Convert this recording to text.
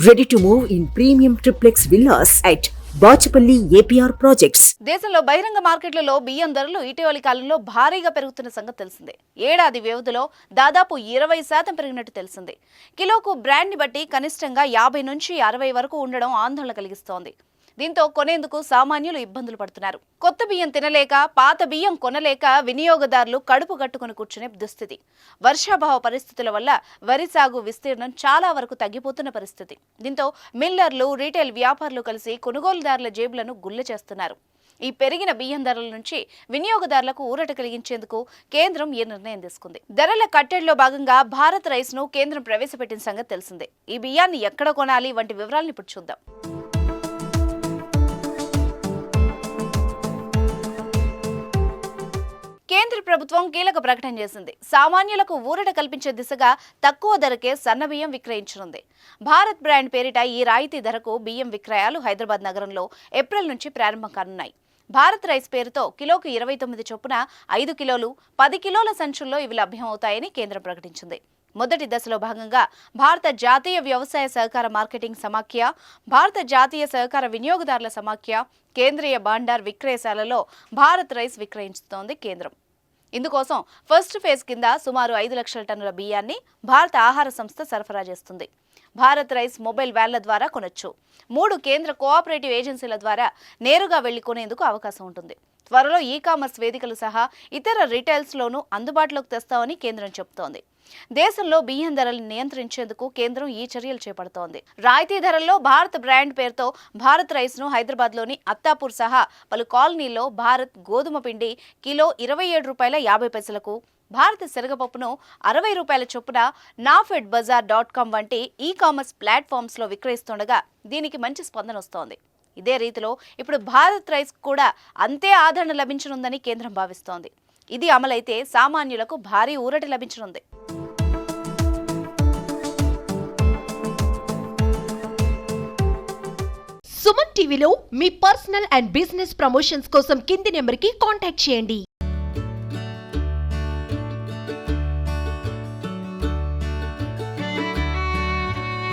Ready to move in premium triplex villas at Bachupally APR projects. దేశంలో బహిరంగ మార్కెట్లలో బియ్యం ధరలు ఇటీవలి కాలంలో భారీగా పెరుగుతున్న సంగతి తెలిసిందే. ఏడాది వ్యవధిలో దాదాపు 20% పెరిగినట్టు తెలిసింది. కిలోకు బ్రాండ్ని బట్టి కనిష్టంగా 50 నుంచి 60 వరకు ఉండడం ఆందోళన కలిగిస్తోంది. దీంతో కొనేందుకు సామాన్యులు ఇబ్బందులు పడుతున్నారు. కొత్త బియ్యం తినలేక, పాత బియ్యం కొనలేక వినియోగదారులు కడుపు కట్టుకుని కూర్చునే దుస్థితి. వర్షాభావ పరిస్థితుల వల్ల వరి సాగు విస్తీర్ణం చాలా వరకు తగ్గిపోతున్న పరిస్థితి. దీంతో మిల్లర్లు, రీటైల్ వ్యాపారులు కలిసి కొనుగోలుదారుల జేబులను గుల్ల చేస్తున్నారు. ఈ పెరిగిన బియ్యం ధరల నుంచి వినియోగదారులకు ఊరట కలిగించేందుకు కేంద్రం ఈ నిర్ణయం తీసుకుంది. ధరల కట్టడిలో భాగంగా భారత్ రైస్ ను కేంద్రం ప్రవేశపెట్టిన సంగతి తెలిసిందే. ఈ బియ్యాన్ని ఎక్కడ కొనాలి వంటి వివరాలను ఇప్పుడు చూద్దాం. కేంద్ర ప్రభుత్వం కీలక ప్రకటన చేసింది. సామాన్యులకు ఊరట కల్పించే దిశగా తక్కువ ధరకే సన్నబియ్యం విక్రయించనుంది. భారత్ బ్రాండ్ పేరిట ఈ రాయితీ ధరకు బియ్యం విక్రయాలు హైదరాబాద్ నగరంలో ఏప్రిల్ నుంచి ప్రారంభం కానున్నాయి. భారత్ రైస్ పేరుతో కిలోకు 29 చొప్పున 5 కిలోలు, 10 కిలోల సంచుల్లో ఇవి లభ్యమవుతాయని కేంద్రం ప్రకటించింది. మొదటి దశలో భాగంగా భారత జాతీయ వ్యవసాయ సహకార మార్కెటింగ్ సమాఖ్య, భారత జాతీయ సహకార వినియోగదారుల సమాఖ్య, కేంద్రీయ భాండార్ విక్రయశాలలో భారత్ రైస్ విక్రయించుతోంది కేంద్రం. ఇందుకోసం ఫస్ట్ ఫేజ్ కింద సుమారు 5 లక్షల టన్నుల బియ్యాన్ని భారత ఆహార సంస్థ సరఫరా చేస్తుంది. భారత్ రైస్ మొబైల్ వ్యాన్ల ద్వారా కొనొచ్చు. 3 కేంద్ర కోఆపరేటివ్ ఏజెన్సీల ద్వారా నేరుగా వెళ్లి కొనేందుకు అవకాశం ఉంటుంది. త్వరలో ఈ-కామర్స్ వేదికలు సహా ఇతర రిటైల్స్లోనూ అందుబాటులోకి తెస్తామని కేంద్రం చెబుతోంది. దేశంలో బియ్యం ధరలను నియంత్రించేందుకు కేంద్రం ఈ చర్యలు చేపడుతోంది. రాయితీ ధరల్లో భారత్ బ్రాండ్ పేరుతో భారత్ రైస్ ను హైదరాబాద్లోని అత్తాపూర్ సహా పలు కాలనీల్లో భారత్ గోధుమ పిండి కిలో 27.50 భారత శనగపప్పును 60 రూపాయల చొప్పున nafedbazaar.com వంటి ఈ-కామర్స్ ప్లాట్ఫామ్స్ లో విక్రయిస్తుండగా దీనికి మంచి స్పందన వస్తోంది. ఇదే రీతిలో ఇప్పుడు భారత్ రైస్ కూడా అంతే ఆదరణ లభించనుందని కేంద్రం భావిస్తోంది. ఇది అమలైతే సామాన్యులకు భారీ ఊరట లభించనుంది. సుమన్ టీవీలో మీ పర్సనల్ అండ్ బిజినెస్ ప్రమోషన్స్ కోసం కింది నెంబర్కి కాంటాక్ట్ చేయండి.